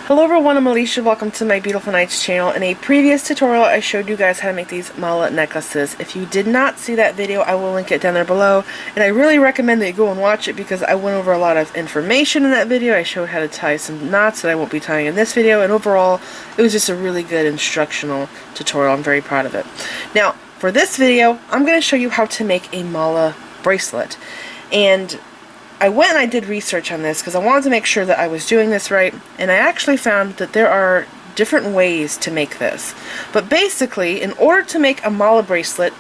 Hello everyone, I'm Alicia. Welcome to my Beautiful Nights channel. In a previous tutorial, I showed you guys how to make these mala necklaces. If you did not see that video, I will link it down there below. And I really recommend that you go and watch it because I went over a lot of information in that video. I showed how to tie some knots that I won't be tying in this video. And overall, it was just a really good instructional tutorial. I'm very proud of it. Now, for this video, I'm going to show you how to make a mala bracelet. And I went and I did research on this because I wanted to make sure that I was doing this right, and I actually found that there are different ways to make this. But basically, in order to make a mala bracelet,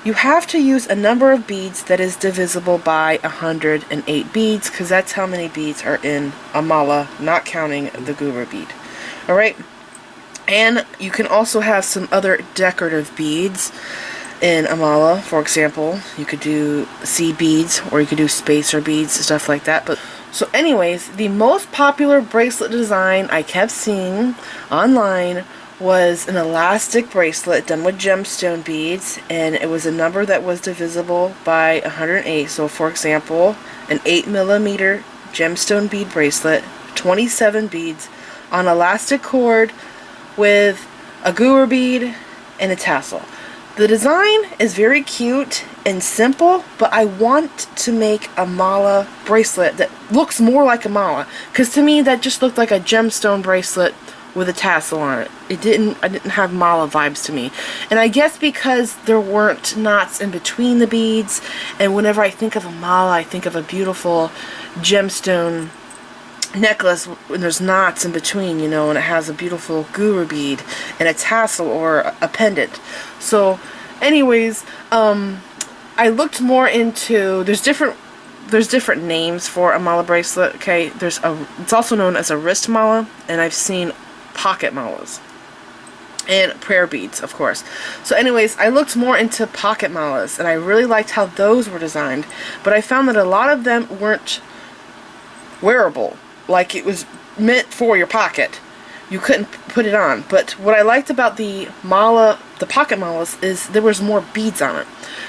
you have to use a number of beads that is divisible by 108 beads, because that's how many beads are in a mala, not counting the guru bead. Alright? And you can also have some other decorative beads in a mala. For example, you could do seed beads, or you could do spacer beads, stuff like that. But so anyways, the most popular bracelet design I kept seeing online was an elastic bracelet done with gemstone beads, and it was a number that was divisible by 108. So for example, an 8mm gemstone bead bracelet, 27 beads on elastic cord with a guru bead and a tassel. The design is very cute and simple, but I want to make a mala bracelet that looks more like a mala, because to me that just looked like a gemstone bracelet with a tassel on it. I didn't have mala vibes to me. And I guess because there weren't knots in between the beads, and whenever I think of a mala, I think of a beautiful gemstone necklace and there's knots in between, you know, and it has a beautiful guru bead and a tassel or a pendant. So anyways, I looked more into, there's different names for a mala bracelet. Okay, it's also known as a wrist mala, and I've seen pocket malas and prayer beads, of course. So anyways, I looked more into pocket malas, and I really liked how those were designed, but I found that a lot of them weren't wearable. Like, it was meant for your pocket. You couldn't put it on. But what I liked about the pocket malas, is there was more beads on it.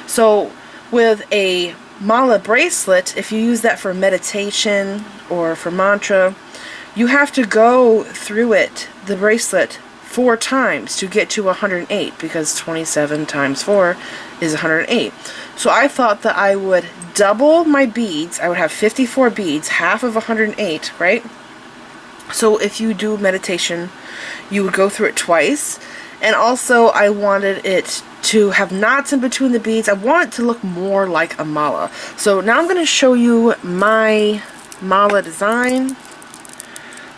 So with a mala bracelet, if you use that for meditation or for mantra, you have to go through the bracelet 4 times to get to 108, because 27 times 4 is 108. So I thought that I would double my beads. I would have 54 beads, half of 108, right? So if you do meditation, you would go through it twice. And also, I wanted it to have knots in between the beads. I want it to look more like a mala. So now I'm going to show you my mala design.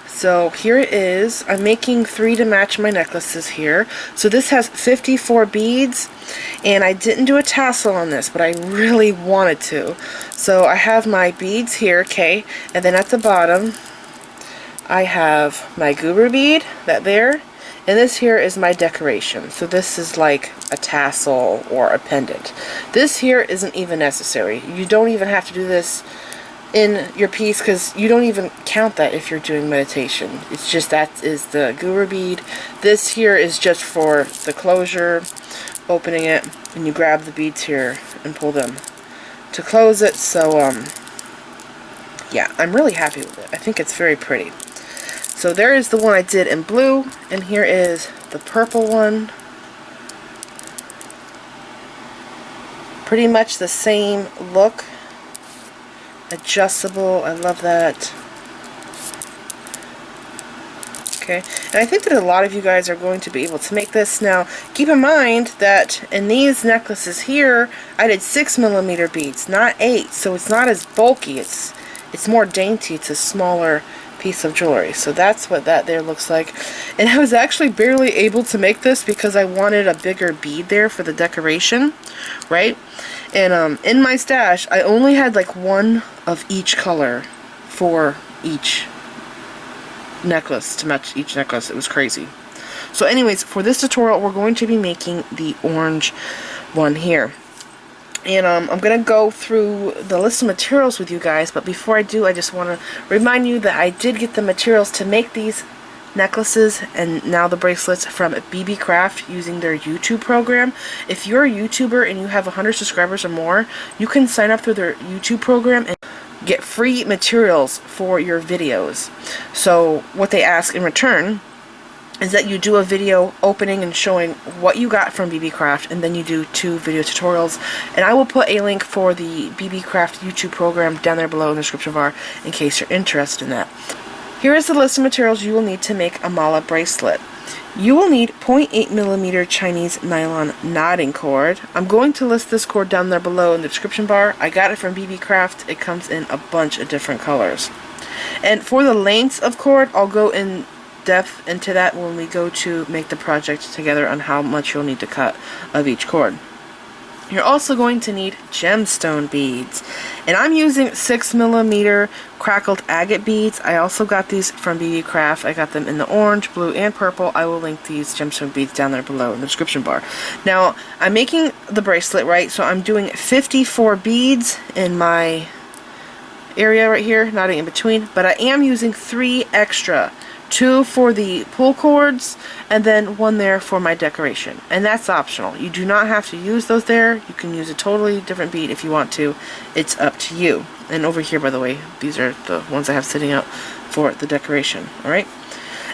So here it is. I'm making 3 to match my necklaces here. So this has 54 beads, and I didn't do a tassel on this, but I really wanted to. So I have my beads here, okay, and then at the bottom I have my guru bead, that there, and this here is my decoration. So this is like a tassel or a pendant. This here isn't even necessary. You don't even have to do this in your piece, because you don't even count that if you're doing meditation. It's just that is the guru bead. This here is just for the closure, opening it, and you grab the beads here and pull them to close it. So yeah, I'm really happy with it. I think it's very pretty. So there is the one I did in blue, and here is the purple one. Pretty much the same look. Adjustable, I love that. Okay, and I think that a lot of you guys are going to be able to make this. Now, keep in mind that in these necklaces here, I did 6mm beads, not 8, so it's not as bulky. It's more dainty. It's a smaller piece of jewelry. So that's what that there looks like. And I was actually barely able to make this because I wanted a bigger bead there for the decoration, right? And in my stash, I only had like 1 of each color for each necklace, to match each necklace. It was crazy. So anyways, for this tutorial, we're going to be making the orange one here. And I'm going to go through the list of materials with you guys, but before I do, I just want to remind you that I did get the materials to make these necklaces and now the bracelets from BB Craft using their YouTube program. If you're a YouTuber and you have 100 subscribers or more, you can sign up through their YouTube program and get free materials for your videos. So what they ask in return is that you do a video opening and showing what you got from BB Craft, and then you do 2 video tutorials. And I will put a link for the BB Craft YouTube program down there below in the description bar in case you're interested in that. Here is the list of materials you will need to make a mala bracelet. You will need 0.8mm Chinese nylon knotting cord. I'm going to list this cord down there below in the description bar. I got it from BB Craft. It comes in a bunch of different colors. And for the lengths of cord, I'll go in depth into that when we go to make the project together on how much you'll need to cut of each cord. You're also going to need gemstone beads, and I'm using 6mm crackled agate beads. I also got these from BB Craft. I got them in the orange, blue, and purple. I will link these gemstone beads down there below in the description bar. Now, I'm making the bracelet, right? So I'm doing 54 beads in my area right here, knotting in between, but I am using 3 extra. 2 for the pull cords, and then 1 there for my decoration. And that's optional. You do not have to use those there. You can use a totally different bead if you want to. It's up to you. And over here, by the way, these are the ones I have sitting out for the decoration. Alright?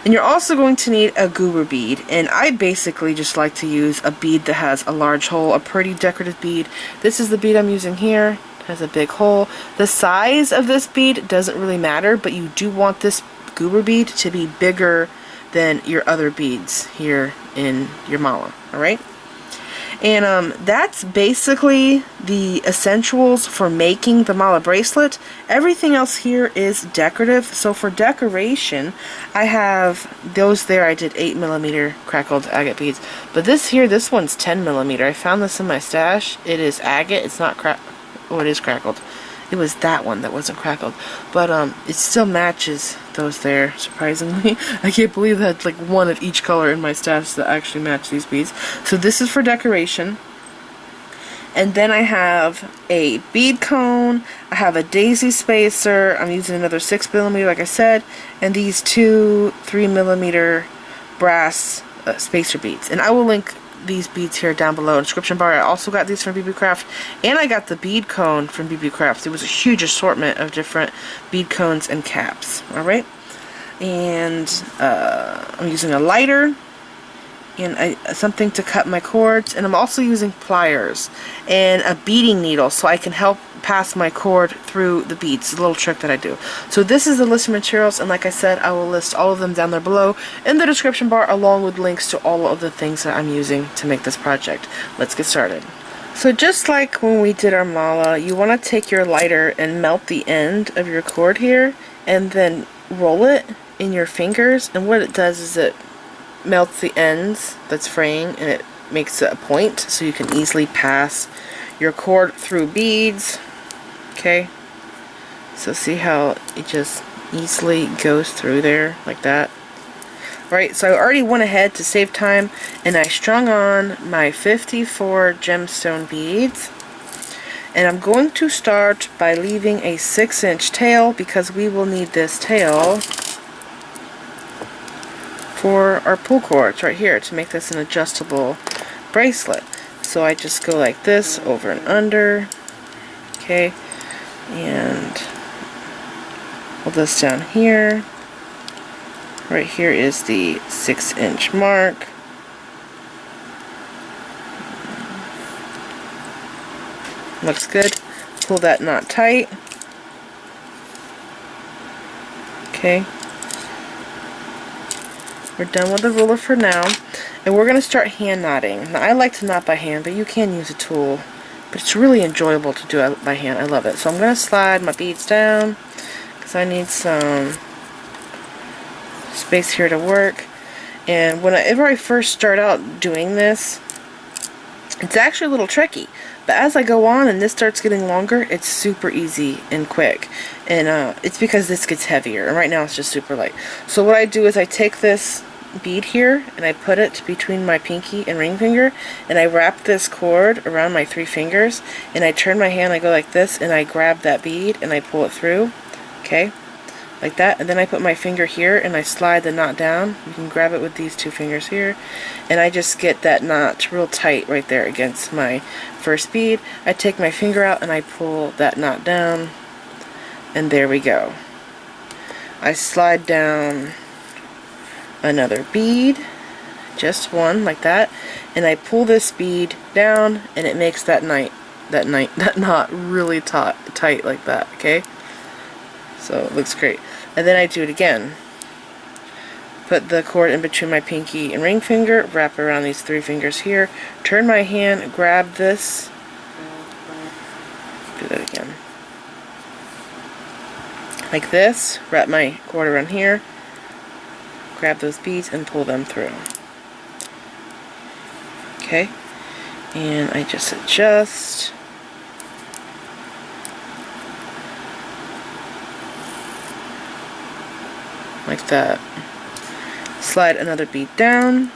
And you're also going to need a goober bead. And I basically just like to use a bead that has a large hole, a pretty decorative bead. This is the bead I'm using here. It has a big hole. The size of this bead doesn't really matter, but you do want this goober bead to be bigger than your other beads here in your mala. Alright? And that's basically the essentials for making the mala bracelet. Everything else here is decorative. So for decoration, I have those there. I did 8mm crackled agate beads. But this one's 10mm. I found this in my stash. It is agate. It's not it is crackled. It was that one that wasn't crackled. But it still matches those there, surprisingly. I can't believe I had like 1 of each color in my stash that actually match these beads. So this is for decoration. And then I have a bead cone. I have a daisy spacer. I'm using another 6mm, like I said. And these 2 3mm brass spacer beads. And I will link these beads here down below in the description bar. I also got these from BB Craft, and I got the bead cone from BB Craft. It was a huge assortment of different bead cones and caps. Alright, and I'm using a lighter and something to cut my cords, and I'm also using pliers and a beading needle so I can help pass my cord through the beads. It's a little trick that I do. So this is the list of materials, and like I said, I will list all of them down there below in the description bar, along with links to all of the things that I'm using to make this project. Let's get started. So just like when we did our mala, you want to take your lighter and melt the end of your cord here, and then roll it in your fingers, and what it does is it melts the ends that's fraying, and it makes it a point so you can easily pass your cord through beads. Okay, so see how it just easily goes through there like that. Right, so I already went ahead to save time, and I strung on my 54 gemstone beads, and I'm going to start by leaving a 6-inch tail because we will need this tail for our pull cords right here to make this an adjustable bracelet. So I just go like this, over and under, okay, and hold this down here. Right here is the 6-inch mark. Looks good. Pull that knot tight. Okay. We're done with the ruler for now, and we're going to start hand knotting. Now, I like to knot by hand, but you can use a tool, but it's really enjoyable to do it by hand. I love it. So I'm going to slide my beads down because I need some space here to work. And whenever I first start out doing this, it's actually a little tricky, but as I go on and this starts getting longer, it's super easy and quick. And it's because this gets heavier, and right now it's just super light. So what I do is I take this bead here and I put it between my pinky and ring finger, and I wrap this cord around my 3 fingers, and I turn my hand, I go like this, and I grab that bead and I pull it through, okay, like that. And then I put my finger here and I slide the knot down. You can grab it with these 2 fingers here, and I just get that knot real tight right there against my first bead. I take my finger out and I pull that knot down And there we go. I slide down another bead, just one like that, and I pull this bead down, and it makes that knot really tight like that. Okay, so it looks great. And then I do it again. Put the cord in between my pinky and ring finger, wrap around these 3 fingers here, turn my hand, grab this, do that again, like this, wrap my cord around here, grab those beads and pull them through. Okay, and I just adjust. Like that. Slide another bead down.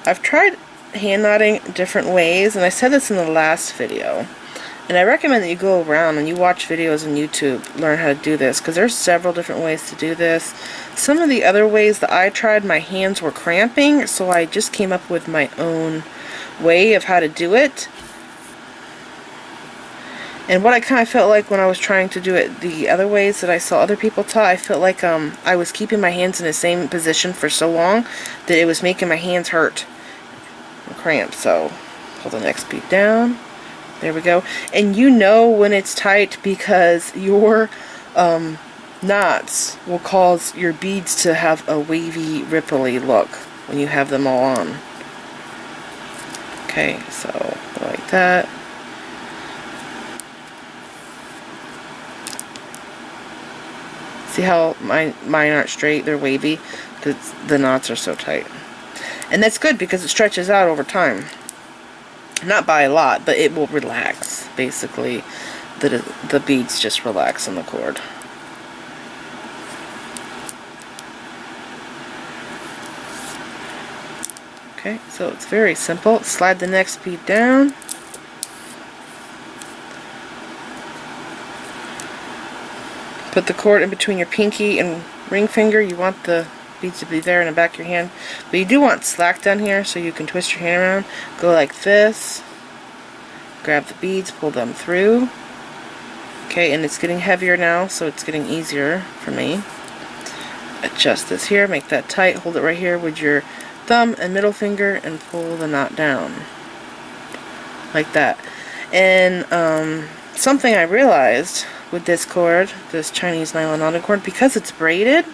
I've tried hand knotting different ways, and I said this in the last video, and I recommend that you go around and you watch videos on YouTube, learn how to do this, because there's several different ways to do this. Some of the other ways that I tried, my hands were cramping, so I just came up with my own way of how to do it. And what I kind of felt like when I was trying to do it the other ways that I saw other people taught, I felt like I was keeping my hands in the same position for so long that it was making my hands hurt and cramp. So pull the next bead down. There we go. And you know when it's tight because your knots will cause your beads to have a wavy, ripply look when you have them all on. Okay, so like that. See how mine aren't straight, they're wavy, because the knots are so tight. And that's good because it stretches out over time. Not by a lot, but it will relax. Basically, the beads just relax in the cord. Okay, so it's very simple. Slide the next bead down. Put the cord in between your pinky and ring finger. You want the beads to be there in the back of your hand. But you do want slack down here so you can twist your hand around. Go like this. Grab the beads, pull them through. Okay, and it's getting heavier now, so it's getting easier for me. Adjust this here, make that tight. Hold it right here with your thumb and middle finger and pull the knot down. Like that. And something I realized with this cord, this Chinese nylon knotted cord, because it's braided,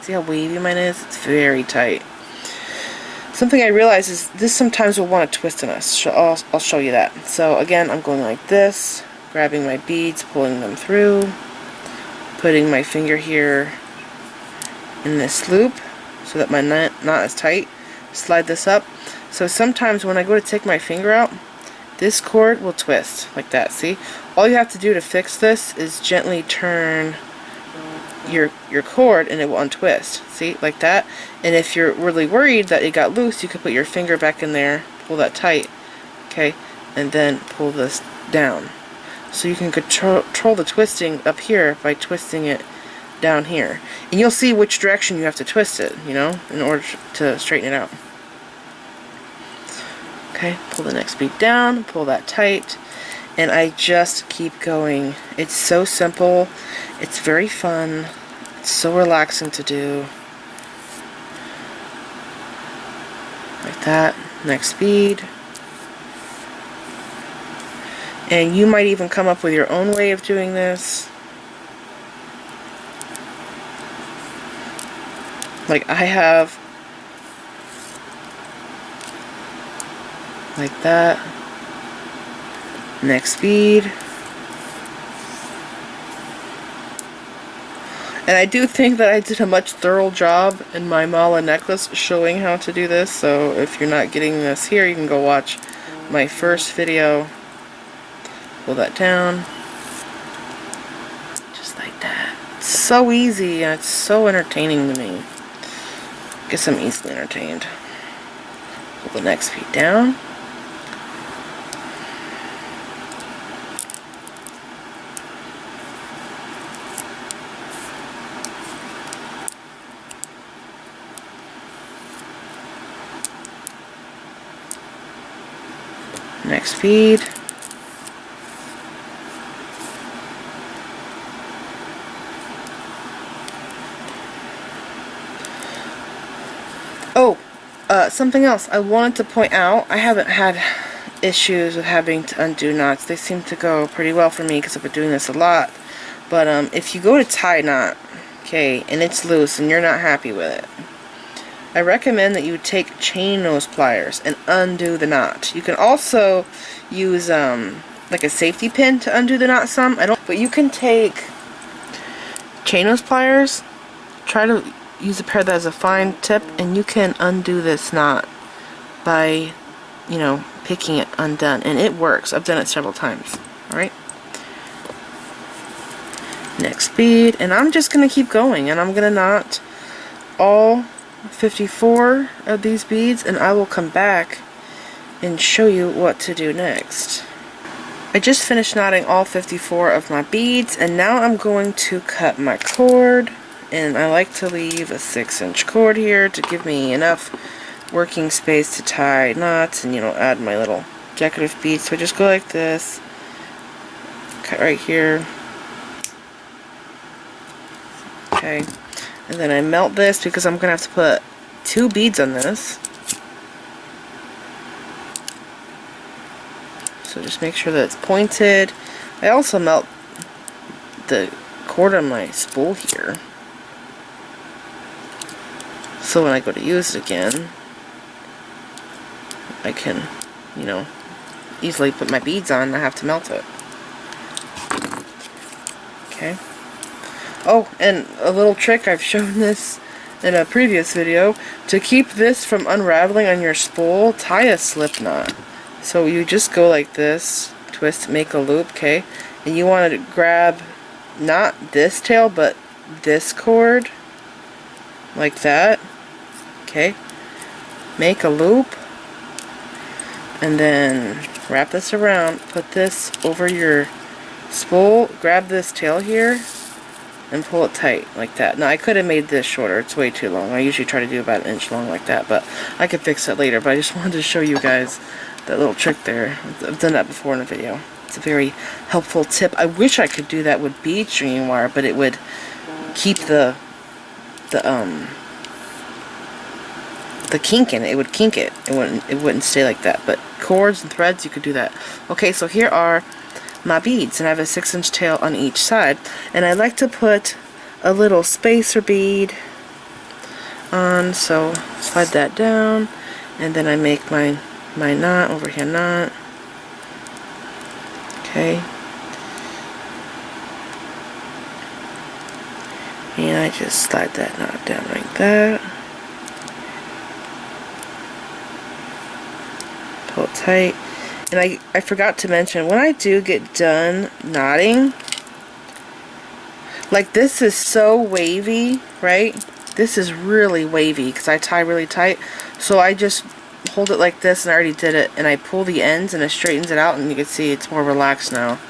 see how wavy mine is? It's very tight. Something I realized is this sometimes will want to twist on us. I'll show you that. So again, I'm going like this, grabbing my beads, pulling them through, putting my finger here in this loop so that my knot is tight. Slide this up. So sometimes when I go to take my finger out, this cord will twist like that. See? All you have to do to fix this is gently turn your cord and it will untwist. See? Like that. And if you're really worried that it got loose, you could put your finger back in there, pull that tight, okay, and then pull this down. So you can control the twisting up here by twisting it down here. And you'll see which direction you have to twist it, you know, in order to straighten it out. Okay, pull the next bead down, pull that tight, and I just keep going. It's so simple, it's very fun, it's so relaxing to do. Like that, next bead. And you might even come up with your own way of doing this. Like I have, like that. Next bead. And I do think that I did a much thorough job in my mala necklace showing how to do this. So if you're not getting this here, you can go watch my first video. Pull that down. Just like that. It's so easy and it's so entertaining to me. Guess I'm easily entertained. Pull the next bead down. Next bead. Something else I wanted to point out, I haven't had issues with having to undo knots. They seem to go pretty well for me because I've been doing this a lot. But if you go to tie a knot, okay, and it's loose and you're not happy with it, I recommend that you take chain nose pliers and undo the knot. You can also use like a safety pin to undo the knot some. But you can take chain nose pliers, try to use a pair that has a fine tip, and you can undo this knot by, you know, picking it undone, and it works. I've done it several times. Alright, next bead, and I'm just gonna keep going, and I'm gonna knot all 54 of these beads, and I will come back and show you what to do next. I just finished knotting all 54 of my beads, and now I'm going to cut my cord, and I like to leave a 6-inch cord here to give me enough working space to tie knots and, you know, add my little decorative beads. So I just go like this, cut right here, okay, and then I melt this because I'm gonna have to put 2 beads on this. So just make sure that it's pointed. I also melt the cord on my spool here, so when I go to use it again, I can, you know, easily put my beads on and I have to melt it. Okay. Oh, and a little trick, I've shown this in a previous video. To keep this from unraveling on your spool, tie a slip knot. So you just go like this, twist, make a loop, okay? And you want to grab not this tail, but this cord, like that, okay? Make a loop, and then wrap this around, put this over your spool, grab this tail here, and pull it tight, like that. Now I could have made this shorter, it's way too long. I usually try to do about 1 inch long like that, but I could fix it later. But I just wanted to show you guys that little trick there. I've done that before in a video. It's a very helpful tip. I wish I could do that with bead stringing wire, but it would keep the kink in it. It would kink it. It wouldn't stay like that. But cords and threads, you could do that. Okay, so here are my beads, and I have a 6-inch tail on each side, and I like to put a little spacer bead on, so slide that down, and then I make my knot over here, knot, okay, and I just slide that knot down like that, pull it tight. And I forgot to mention, when I do get done knotting, like this is so wavy, right? This is really wavy because I tie really tight. So I just hold it like this, and I already did it, and I pull the ends and it straightens it out, and you can see it's more relaxed now,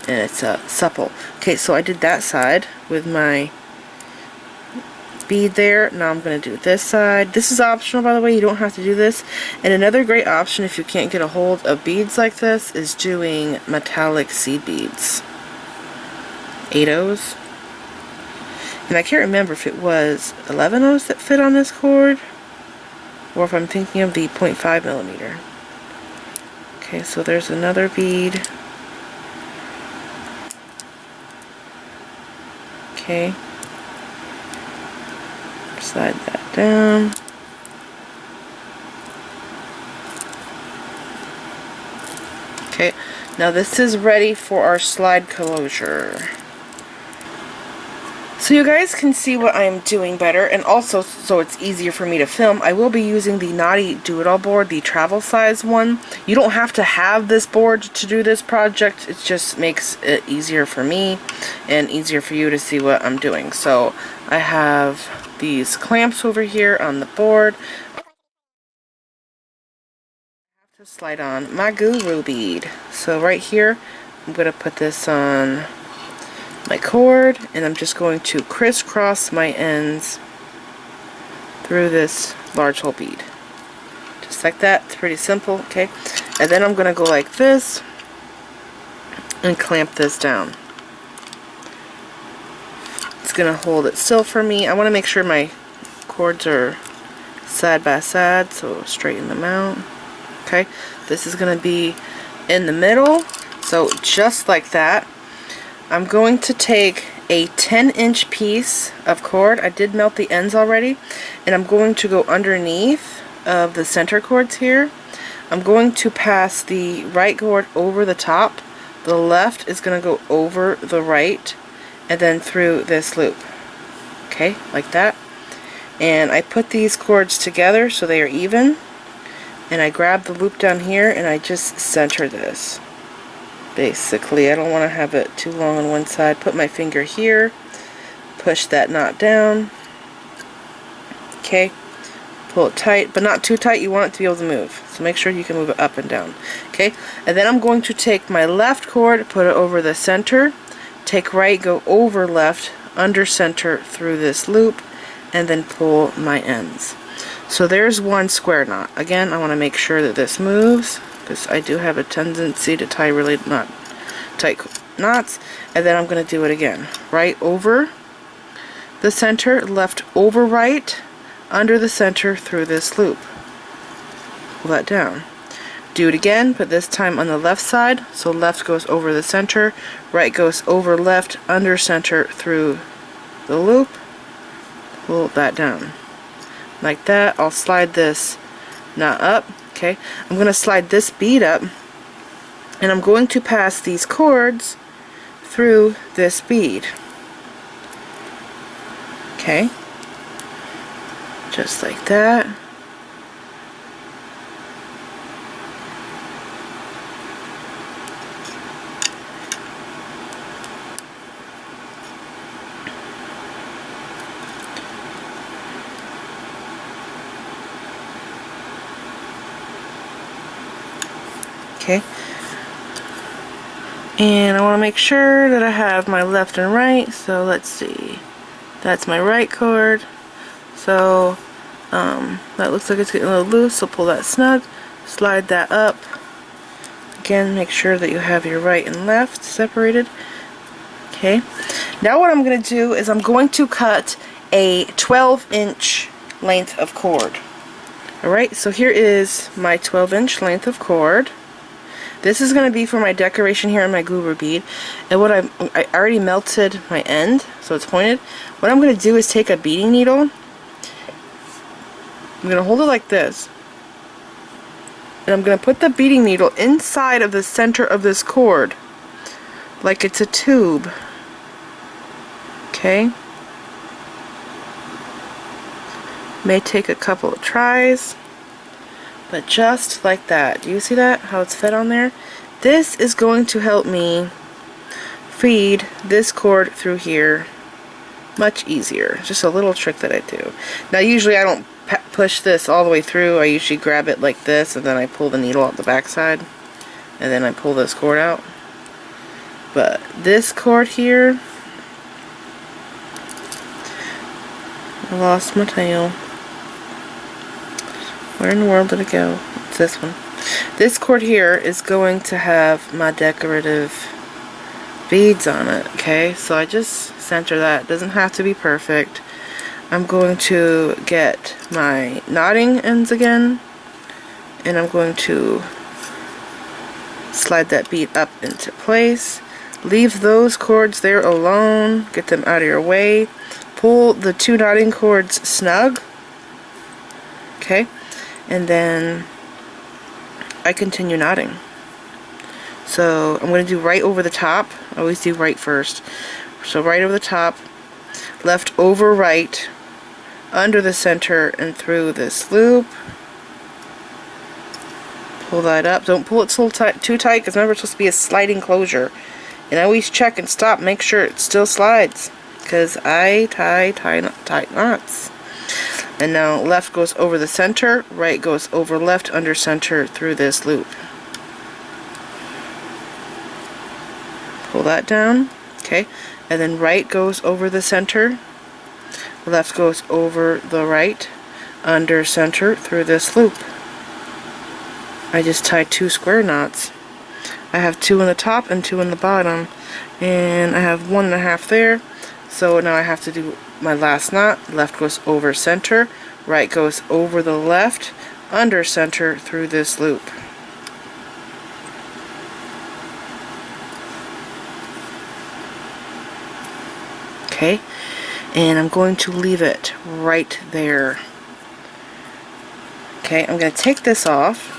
and it's supple. Okay, so I did that side with my bead there. Now I'm going to do this side. This is optional, by the way. You don't have to do this. And another great option if you can't get a hold of beads like this is doing metallic seed beads. 8/0s. And I can't remember if it was 11/0s that fit on this cord, or if I'm thinking of the 0.5 millimeter. Okay, so there's another bead. Okay. Slide that down. Okay, now this is ready for our slide closure. So you guys can see what I'm doing better, and also so it's easier for me to film, I will be using the Naughty Do-It-All board, the travel size one. You don't have to have this board to do this project, it just makes it easier for me and easier for you to see what I'm doing. So I have these clamps over here on the board. I have to slide on my guru bead. So right here, I'm going to put this on my cord, and I'm just going to crisscross my ends through this large hole bead. Just like that. It's pretty simple, okay? And then I'm going to go like this and clamp this down. It's going to hold it still for me. I want to make sure my cords are side by side, so straighten them out. Okay, this is going to be in the middle, so just like that. I'm going to take a 10-inch piece of cord. I did melt the ends already, and I'm going to go underneath of the center cords here. I'm going to pass the right cord over the top. The left is going to go over the right and then through this loop. Okay, like that. And I put these cords together so they are even, and I grab the loop down here and I just center this. Basically, I don't want to have it too long on one side. Put my finger here, push that knot down. Okay, pull it tight, but not too tight. You want it to be able to move, so make sure you can move it up and down. Okay, and then I'm going to take my left cord, put it over the center, take right, go over left, under center through this loop, and then pull my ends. So there's one square knot. Again, I want to make sure that this moves, because I do have a tendency to tie really not tight knots. And then I'm going to do it again. Right over the center, left over right, under the center through this loop. Pull that down. Do it again, but this time on the left side. So left goes over the center, right goes over left, under center through the loop. Pull that down. Like that. I'll slide this knot up. Okay, I'm going to slide this bead up, and I'm going to pass these cords through this bead. Okay, just like that. Okay, and I want to make sure that I have my left and right, so let's see, that's my right cord, so that looks like it's getting a little loose, so pull that snug, slide that up, again make sure that you have your right and left separated. Okay, now what I'm going to do is I'm going to cut a 12-inch length of cord. Alright, so here is my 12-inch length of cord. This is going to be for my decoration here on my goober bead, and what I already melted my end, so it's pointed. What I'm going to do is take a beading needle. I'm going to hold it like this, and I'm going to put the beading needle inside of the center of this cord, like it's a tube. Okay. May take a couple of tries. But just like that. Do you see that? How it's fed on there? This is going to help me feed this cord through here much easier. Just a little trick that I do. Now usually I don't push this all the way through. I usually grab it like this and then I pull the needle out the back side. And then I pull this cord out. But this cord here, I lost my tail. Where in the world did it go? It's this one. This cord here is going to have my decorative beads on it. Okay, so I just center that. It doesn't have to be perfect. I'm going to get my knotting ends again, and I'm going to slide that bead up into place. Leave those cords there alone. Get them out of your way. Pull the two knotting cords snug. Okay. And then I continue knotting. So I'm going to do right over the top. I always do right first. So right over the top, left over right, under the center and through this loop. Pull that up. Don't pull it too tight, because remember it's supposed to be a sliding closure. And I always check and stop, make sure it still slides, because I tie tight knots. And now left goes over the center, right goes over left, under center through this loop. Pull that down, okay, and then right goes over the center, left goes over the right, under center through this loop. I just tied 2 square knots. I have 2 in the top and 2 in the bottom, and I have 1.5 there. So now I have to do my last knot. Left goes over center, right goes over the left under center through this loop. Okay, and I'm going to leave it right there. Okay, I'm going to take this off.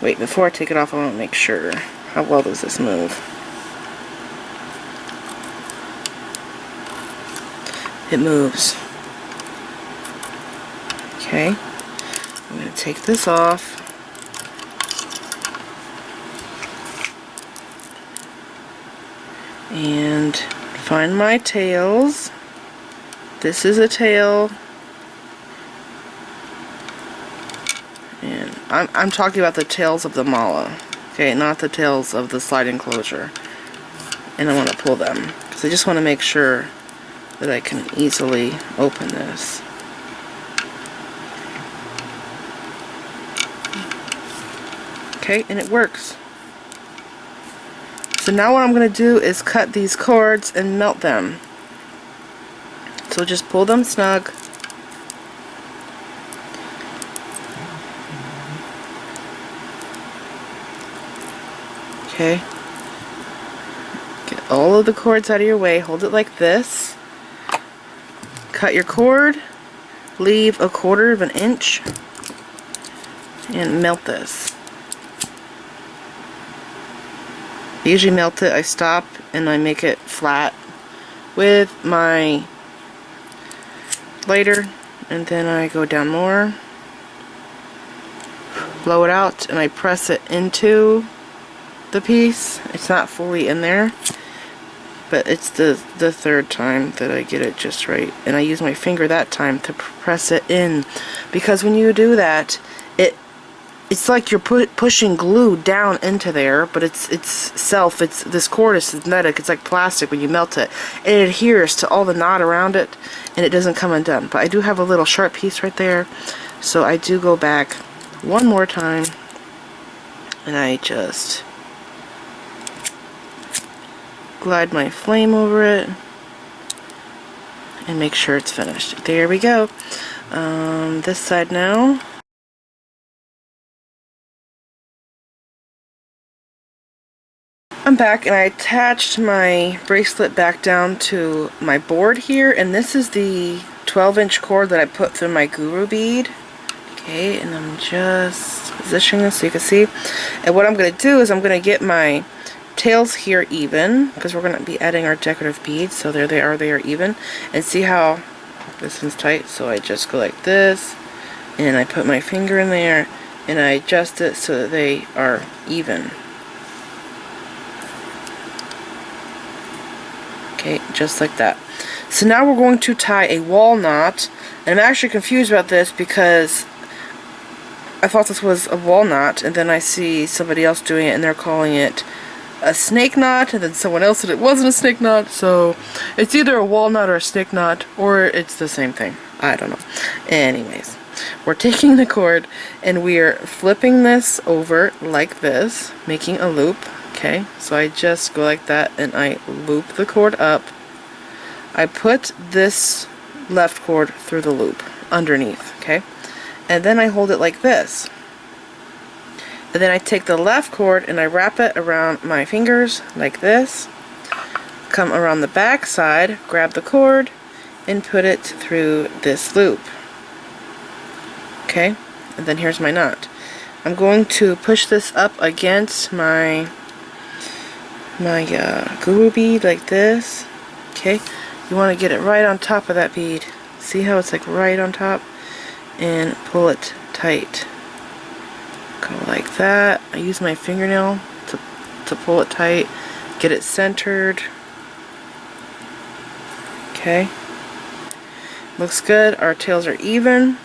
Wait, before I take it off, I want to make sure. How well does this move? It moves. Okay, I'm going to take this off. And find my tails. This is a tail. And I'm talking about the tails of the mala. Okay, not the tails of the slide enclosure. And I want to pull them because I just want to make sure that I can easily open this. Okay, and it works. So now what I'm going to do is cut these cords and melt them. So just pull them snug. Okay. Get all of the cords out of your way. Hold it like this. Cut your cord. Leave 1/4 of an inch. And melt this. I usually melt it, I stop and I make it flat with my lighter, and then I go down more, blow it out, and I press it into the piece. It's not fully in there, but it's the third time that I get it just right, and I use my finger that time to press it in, because when you do that, it's like you're pushing glue down into there, but it's this cord is synthetic. It's like plastic when you melt it. It adheres to all the knot around it, and it doesn't come undone. But I do have a little sharp piece right there, so I do go back one more time, and I just glide my flame over it and make sure it's finished. There we go. This side now. I'm back, and I attached my bracelet back down to my board here, and this is the 12-inch cord that I put through my guru bead. Okay, and I'm just positioning this so you can see. And what I'm going to do is I'm going to get my tails here even, because we're going to be adding our decorative beads. So there they are even. And see how this one's tight? So I just go like this, and I put my finger in there, and I adjust it so that they are even. Okay, just like that. So now we're going to tie a wall knot. And I'm actually confused about this because I thought this was a wall knot, and then I see somebody else doing it and they're calling it a snake knot, and then someone else said it wasn't a snake knot. So it's either a wall knot or a snake knot, or it's the same thing. I don't know. Anyways, we're taking the cord and we're flipping this over like this, making a loop. Okay, so I just go like that and I loop the cord up. I put this left cord through the loop underneath, okay? And then I hold it like this. And then I take the left cord and I wrap it around my fingers like this. Come around the back side, grab the cord, and put it through this loop. Okay, and then here's my knot. I'm going to push this up against my guru bead like this. Okay, you want to get it right on top of that bead. See how it's like right on top? And pull it tight. Go like that. I use my fingernail to pull it tight, get it centered. Okay, looks good. Our tails are even,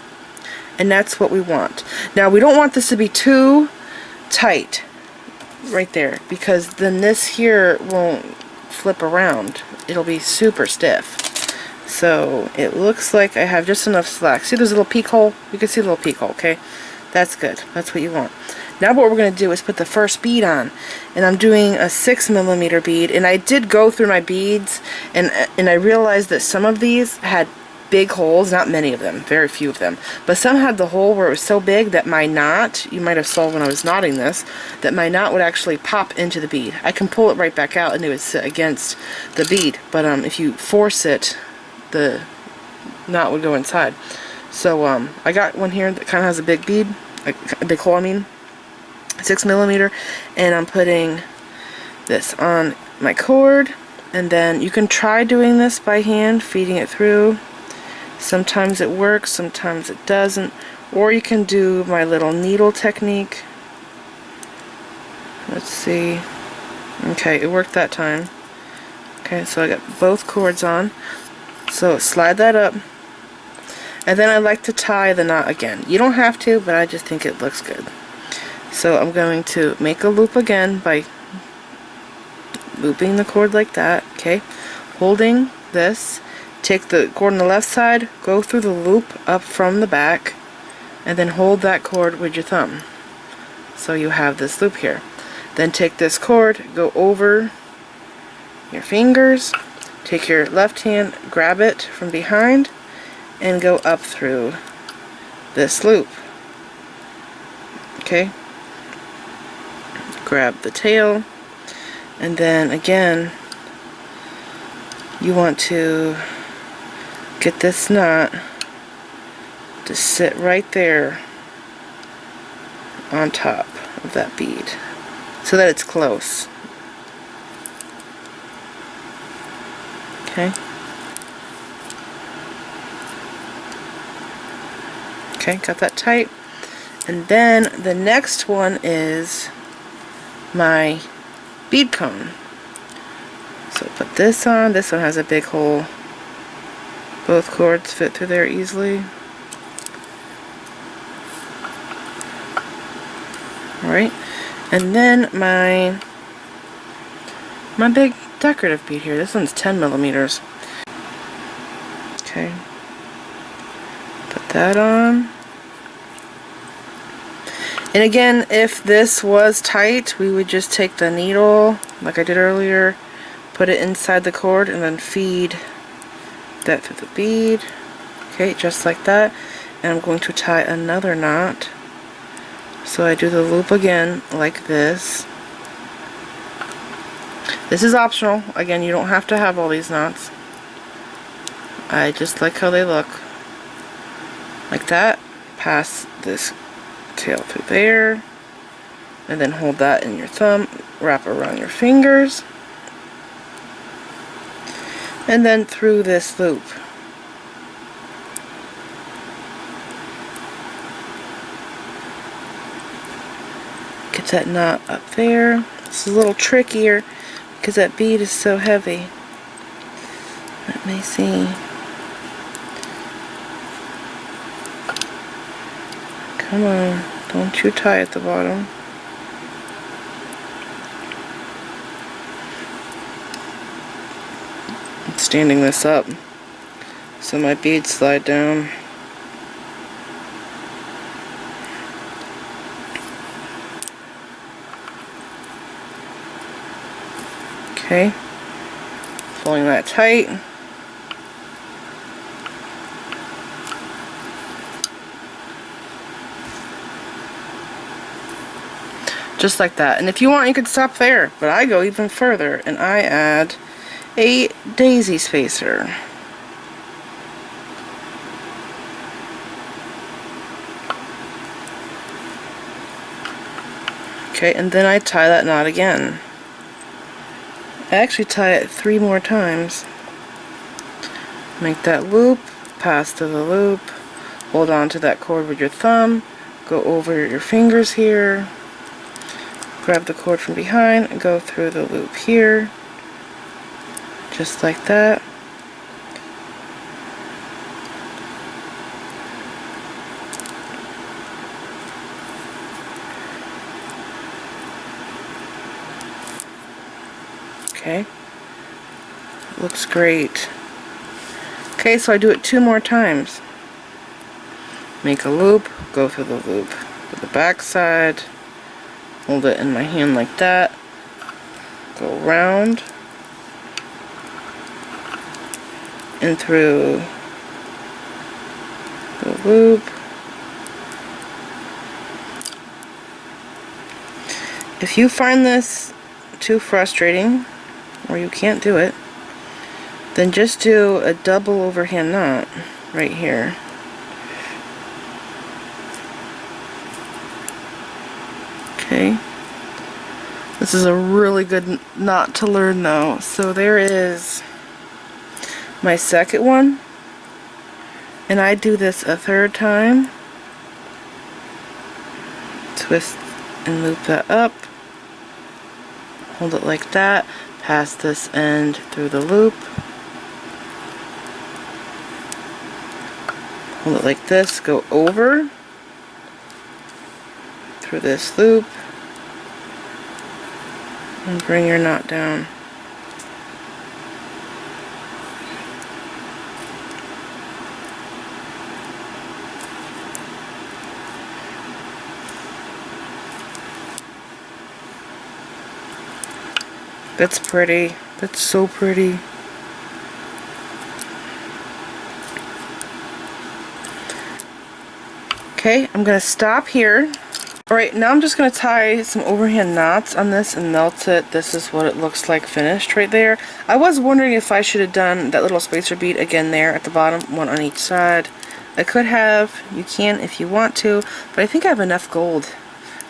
and that's what we want. Now we don't want this to be too tight right there, because then this here won't flip around. It'll be super stiff. So it looks like I have just enough slack. See there's a little peek hole? You can see the little peek hole, okay? That's good. That's what you want. Now what we're going to do is put the first bead on. And I'm doing a 6mm bead. And I did go through my beads, and I realized that some of these had big holes, not many of them, very few of them, but some had the hole where it was so big that my knot, you might have saw when I was knotting this, that my knot would actually pop into the bead. I can pull it right back out and it would sit against the bead, but if you force it, the knot would go inside. So I got one here that kind of has a big bead, a big hole, I mean, 6mm, and I'm putting this on my cord, and then you can try doing this by hand, feeding it through. Sometimes it works, sometimes it doesn't, or you can do my little needle technique. Let's see. Okay, it worked that time. Okay, so I got both cords on. So slide that up, and then I like to tie the knot again. You don't have to, but I just think it looks good. So I'm going to make a loop again by looping the cord like that, okay? Holding this, take the cord on the left side, go through the loop up from the back, and then hold that cord with your thumb. So you have this loop here. Then take this cord, go over your fingers, take your left hand, grab it from behind, and go up through this loop. Okay? Grab the tail, and then again you want to get this knot to sit right there on top of that bead so that it's close. Okay. Okay, got that tight. And then the next one is my bead cone. So put this on. This one has a big hole. Both cords fit through there easily. Alright. And then my big decorative bead here. This one's 10mm. Okay. Put that on. And again, if this was tight, we would just take the needle, like I did earlier, put it inside the cord, and then feed that through the bead. Okay, just like that. And I'm going to tie another knot. So I do the loop again, like this. This is optional. Again, you don't have to have all these knots. I just like how they look. Like that. Pass this tail through there, and then hold that in your thumb, wrap around your fingers, and then through this loop. Get that knot up there. It's a little trickier because that bead is so heavy. Let me see. Come on, don't you tie at the bottom. I'm standing this up so my beads slide down. Okay, pulling that tight. Just like that. And if you want, you could stop there, but I go even further and I add a daisy spacer. Okay, and then I tie that knot again. I actually tie it 3 more times. Make that loop, pass to the loop, hold on to that cord with your thumb, go over your fingers here, grab the cord from behind and go through the loop here, just like that. Okay, looks great. Okay, so I do it 2 more times. Make a loop, go through the loop to the back side, hold it in my hand like that, go around and through loop. If you find this too frustrating, or you can't do it, then just do a double overhand knot right here. Okay. This is a really good knot to learn though. So there is my second one. And I do this a third time. Twist and loop that up. Hold it like that. Pass this end through the loop. Hold it like this. Go over. Through this loop. And bring your knot down. That's pretty. That's so pretty. Okay, I'm going to stop here. Alright, now I'm just going to tie some overhand knots on this and melt it. This is what it looks like finished right there. I was wondering if I should have done that little spacer bead again there at the bottom, one on each side. I could have. You can if you want to, but I think I have enough gold.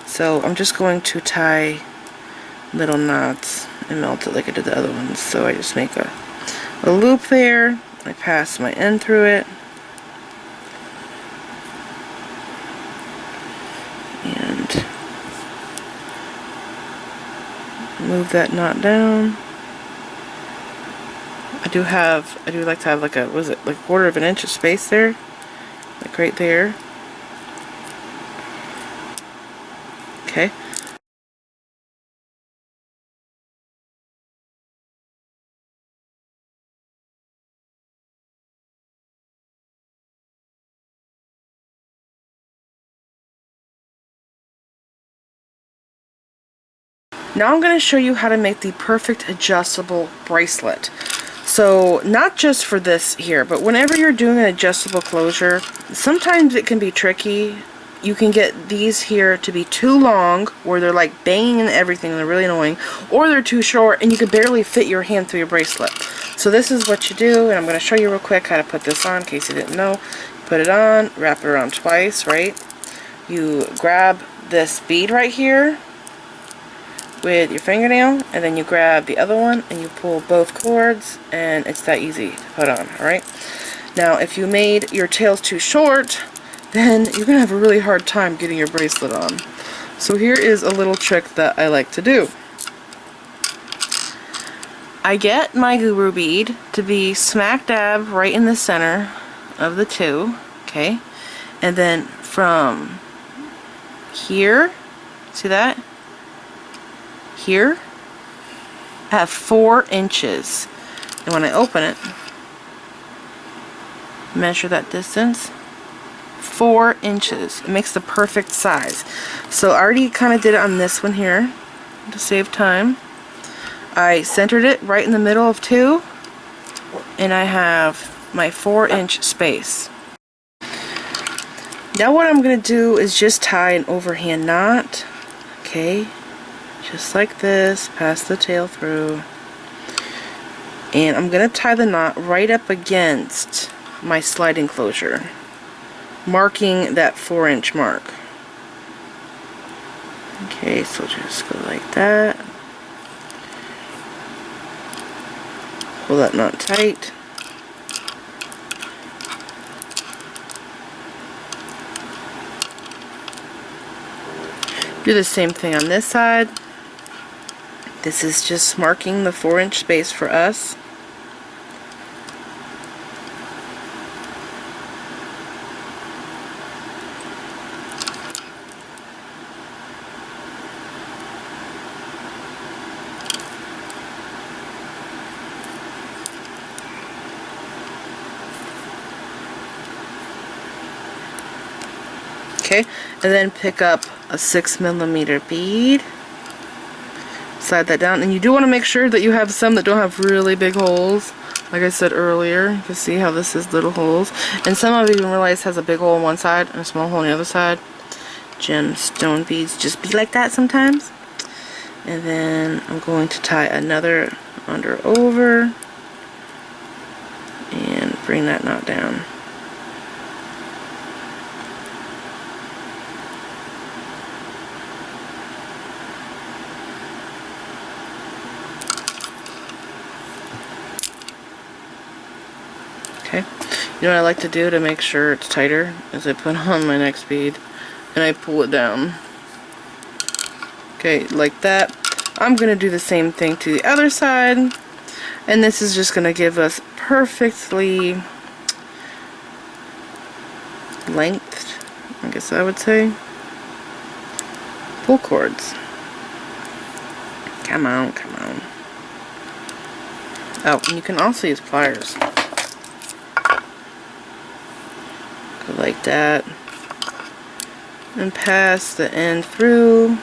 So I'm just going to tie little knots and melt it like I did the other ones. So I just make a loop there. I pass my end through it. And move that knot down. I do like to have like a, was it like 1/4 of an inch of space there? Like right there. Okay. Now I'm going to show you how to make the perfect adjustable bracelet. So not just for this here, but whenever you're doing an adjustable closure, sometimes it can be tricky. You can get these here to be too long, where they're like banging and everything and they're really annoying, or they're too short and you can barely fit your hand through your bracelet. So this is what you do, and I'm going to show you real quick how to put this on in case you didn't know. Put it on, wrap it around twice, right? You grab this bead right here with your fingernail, and then you grab the other one and you pull both cords, and it's that easy to put on. Alright, now if you made your tails too short, then you're gonna have a really hard time getting your bracelet on. So here is a little trick that I like to do. I get my guru bead to be smack dab right in the center of the two, okay, and then from here, see that? Here, I have 4 inches, and when I open it, measure that distance, 4 inches. It makes the perfect size. So I already kind of did it on this one here to save time. I centered it right in the middle of 2, and I have my 4-inch space. Now what I'm going to do is just tie an overhand knot, okay, just like this, pass the tail through, and I'm going to tie the knot right up against my sliding closure, marking that 4-inch mark. Okay, so just go like that, pull that knot tight. Do the same thing on this side. This is just marking the 4-inch space for us. Okay, and then pick up a 6mm bead. Slide that down, and you do want to make sure that you have some that don't have really big holes. Like I said earlier, you can see how this is little holes. And some of you even realize has a big hole on one side and a small hole on the other side. Gemstone beads just be like that sometimes. And then I'm going to tie another under over and bring that knot down. Okay, you know what I like to do to make sure it's tighter is I put on my next bead and I pull it down. Okay, like that. I'm going to do the same thing to the other side, and this is just going to give us perfectly lengthed, I guess I would say, pull cords. Come on, come on. Oh, and you can also use pliers. Go like that. And pass the end through.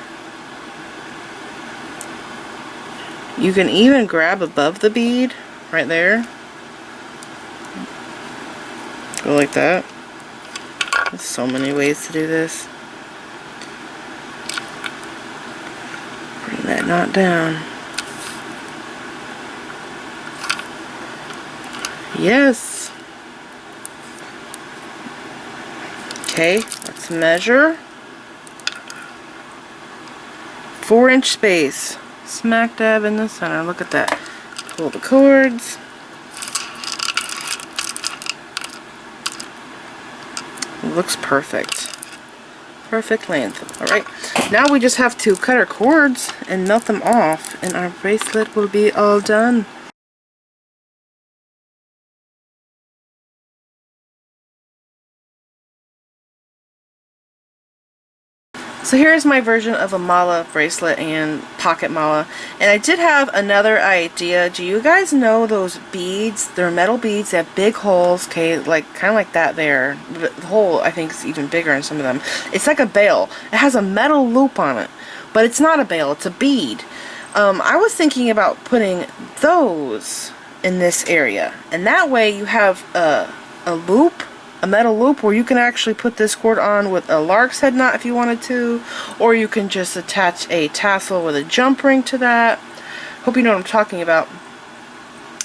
You can even grab above the bead, right there. Go like that. There's so many ways to do this. Bring that knot down. Yes. Okay, let's measure. 4-inch space. Smack dab in the center. Look at that. Pull the cords. Looks perfect. Perfect length. Alright, now we just have to cut our cords and melt them off, and our bracelet will be all done. So here's my version of a mala bracelet and pocket mala. And I did have another idea. Do you guys know those beads? They're metal beads. They have big holes. Okay, like kind of like that there. The hole I think is even bigger in some of them. It's like a bail. It has a metal loop on it, but it's not a bail. It's a bead. I was thinking about putting those in this area, and that way you have a loop. A metal loop where you can actually put this cord on with a lark's head knot if you wanted to, or you can just attach a tassel with a jump ring to that. Hope you know what I'm talking about.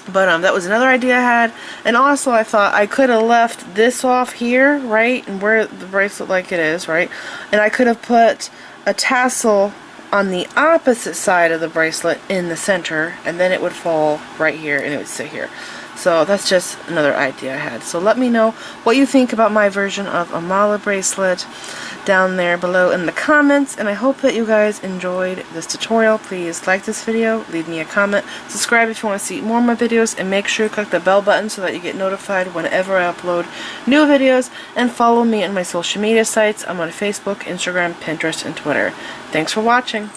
But that was another idea I had. And also I thought I could have left this off here, right, and where the bracelet like it is, right, and I could have put a tassel on the opposite side of the bracelet in the center, and then it would fall right here and it would sit here. So that's just another idea I had. So let me know what you think about my version of a mala bracelet down there below in the comments. And I hope that you guys enjoyed this tutorial. Please like this video, leave me a comment, subscribe if you want to see more of my videos, and make sure you click the bell button so that you get notified whenever I upload new videos. And follow me on my social media sites. I'm on Facebook, Instagram, Pinterest, and Twitter. Thanks for watching.